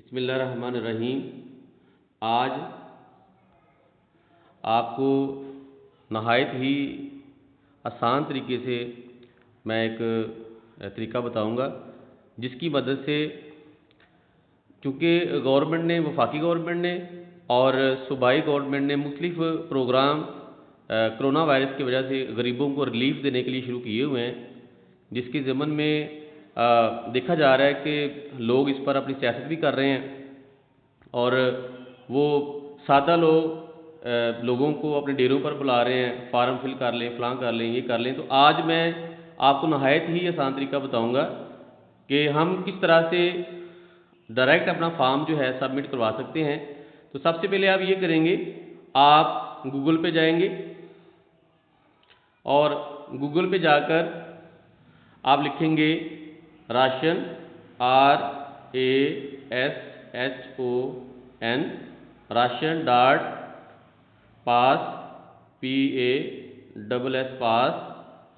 बिस्मिल्लाहिर्रहमानिर्रहीम। आज आपको नहायत ही आसान तरीके से मैं एक तरीका बताऊंगा, जिसकी मदद से, चूँकि गवर्नमेंट ने, वफाकी गवर्नमेंट ने और सूबाई गवर्नमेंट ने मुख्तलिफ प्रोग्राम कोरोना वायरस की वजह से गरीबों को रिलीफ देने के लिए शुरू किए हुए हैं, जिसके ज़मन में देखा जा रहा है कि लोग इस पर अपनी सियासत भी कर रहे हैं और वो सादा लोगों को अपने डेरों पर बुला रहे हैं, फार्म फिल कर लें, फलां कर लें, ये कर लें। तो आज मैं आपको नहायत ही आसान तरीका बताऊंगा कि हम किस तरह से डायरेक्ट अपना फॉर्म जो है सबमिट करवा सकते हैं। तो सबसे पहले आप ये करेंगे, आप गूगल पे जाएंगे और गूगल पे जाकर आप लिखेंगे राशन, RASHON, राशन.पास, PASS पास,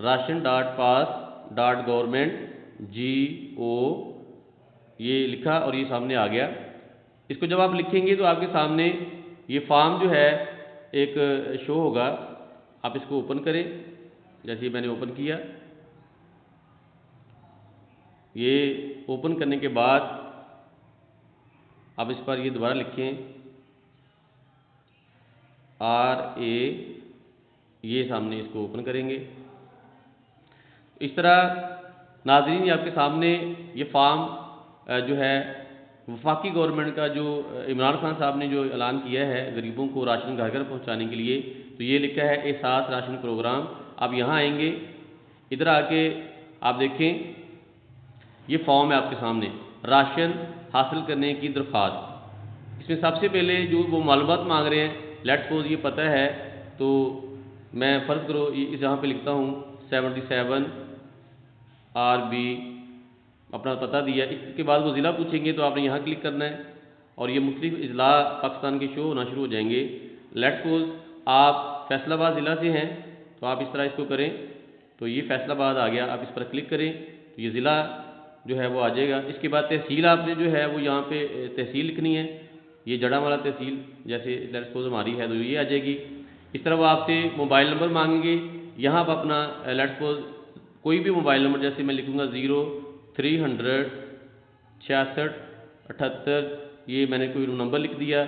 ration.pass.government.go, ये लिखा और ये सामने आ गया। इसको जब आप लिखेंगे तो आपके सामने ये फॉर्म जो है एक शो होगा। आप इसको ओपन करें, जैसे मैंने ओपन किया। ये ओपन करने के बाद आप इस पर ये दोबारा लिखें RA, ये सामने इसको ओपन करेंगे। इस तरह नाज़रीन, आपके सामने ये फॉर्म जो है वफाकी गवर्नमेंट का, जो इमरान खान साहब ने जो ऐलान किया है गरीबों को राशन घर घर पहुंचाने के लिए, तो ये लिखा है एहसास राशन प्रोग्राम। आप यहाँ आएंगे, इधर आके आप देखें ये फॉर्म है आपके सामने, राशन हासिल करने की दरख्वास्त। इसमें सबसे पहले जो वो मालूमात मांग रहे हैं, लेट्स सपोज ये पता है, तो मैं फ़र्ज़ करो इस यहाँ पे लिखता हूँ 77 RB, अपना पता दिया। इसके बाद वो ज़िला पूछेंगे तो आपने यहाँ क्लिक करना है और ये मुख्तलिफ अजला पाकिस्तान के शो होना शुरू हो जाएंगे। लेट्स सपोज आप फैसलाबाद ज़िला से हैं तो आप इस तरह इसको करें, तो ये फैसलाबाद आ गया। आप इस पर क्लिक करें तो ये ज़िला जो है वो आ जाएगा। इसके बाद तहसील आपने जो है वो यहाँ पे तहसील लिखनी है, ये जड़ावाला तहसील जैसे लेट्स सपोज हमारी है तो ये आ जाएगी। इस तरह वो आपसे मोबाइल नंबर मांगेंगे, यहाँ पर अपना लेट्स सपोज कोई भी मोबाइल नंबर, जैसे मैं लिखूँगा 0300 66 78, ये मैंने कोई नंबर लिख दिया।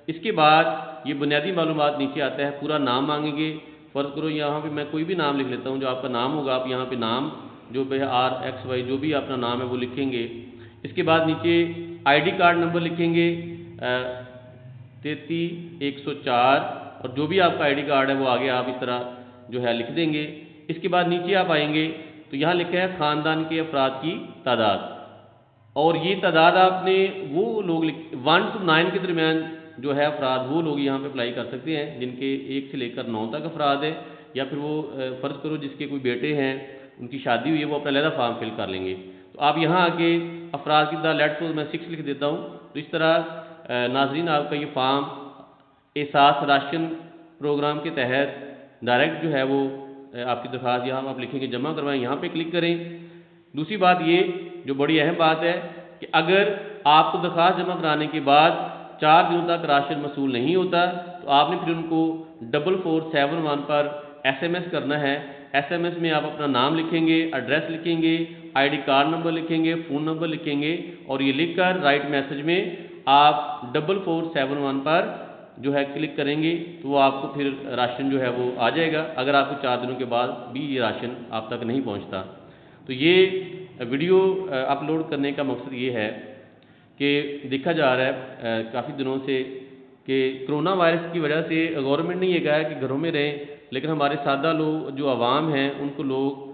इसके बाद ये बुनियादी मालूमात नीचे आता है, पूरा नाम मांगेंगे। फ़र्ज़ करो यहाँ पे मैं कोई भी नाम लिख लेता हूँ, जो आपका नाम होगा आप यहाँ पे नाम जो भाई RXY जो भी अपना नाम है वो लिखेंगे। इसके बाद नीचे ID कार्ड नंबर लिखेंगे 33104, और जो भी आपका ID कार्ड है वो आगे आप इस तरह जो है लिख देंगे। इसके बाद नीचे आप आएंगे तो यहाँ लिखा है ख़ानदान के अफराद की तादाद, और ये तादाद आपने वो लोग 1 से 9 के दरमियान जो है अफराद, वो लोग यहाँ पे अप्लाई कर सकते हैं जिनके 1 से लेकर 9 तक अफराद है, या फिर वो फ़र्ज़ करो जिसके कोई बेटे हैं, उनकी शादी हुई है, वो अपना अलहदा फार्म फिल कर लेंगे। तो आप यहाँ आके अफराद की तादाद लेट्स सपोज मैं 6 लिख देता हूँ। तो इस तरह नाज़रीन आपका ये फार्म एहसास राशन प्रोग्राम के तहत डायरेक्ट जो है वो आपकी दरख्वास्त यहाँ आप लिखेंगे जमा करवाएं, यहाँ पे क्लिक करें। दूसरी बात ये जो बड़ी अहम बात है कि अगर आपको दरख्वास्त जमा कराने के बाद 4 दिनों तक राशन मसूल नहीं होता तो आपने फिर उनको 4471 पर SMS करना है। SMS में आप अपना नाम लिखेंगे, एड्रेस लिखेंगे, ID कार्ड नंबर लिखेंगे, फ़ोन नंबर लिखेंगे, और ये लिखकर राइट मैसेज में आप 4471 पर जो है क्लिक करेंगे तो वो आपको फिर राशन जो है वो आ जाएगा, अगर आपको 4 दिनों के बाद भी ये राशन आप तक नहीं पहुंचता। तो ये वीडियो अपलोड करने का मकसद ये है कि देखा जा रहा है काफ़ी दिनों से कि कोरोना वायरस की वजह से गवर्नमेंट ने ये कहा है कि घरों में रहें, लेकिन हमारे सादा लोग जो आवाम हैं उनको लोग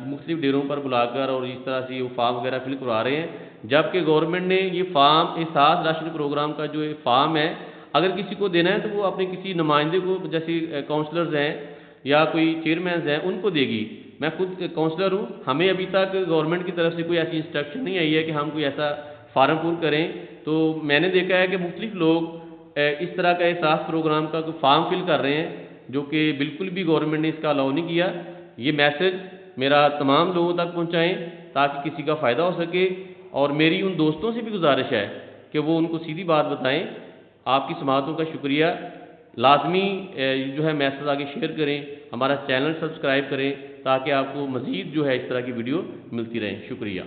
मुख्तलिफ डेरों पर बुलाकर और इस तरह से वो फार्म वगैरह फिल करवा रहे हैं, जबकि गवर्नमेंट ने ये फार्म एहसास राशन प्रोग्राम का जो फार्म है, अगर किसी को देना है तो वो अपने किसी नुमाइंदे को, जैसे काउंसलर्स हैं या कोई चेयरमैन हैं, उनको देगी। मैं खुद काउंसलर हूँ, हमें अभी तक गवर्नमेंट की तरफ से कोई ऐसी इंस्ट्रक्शन नहीं आई है कि हम कोई ऐसा फार्म पुर करें। तो मैंने देखा है कि मुख्तलिफ लोग इस तरह का एहसास प्रोग्राम का कोई फार्म फिल कर रहे हैं, जो कि बिल्कुल भी गवर्नमेंट ने इसका अलाउ नहीं किया। ये मैसेज मेरा तमाम लोगों तक पहुँचाएँ ताकि किसी का फ़ायदा हो सके, और मेरी उन दोस्तों से भी गुजारिश है कि वो उनको सीधी बात बताएं। आपकी समाअतों का शुक्रिया। लाजमी जो है मैसेज आगे शेयर करें, हमारा चैनल सब्सक्राइब करें ताकि आपको मज़ीद जो है इस तरह की वीडियो मिलती रहें। शुक्रिया।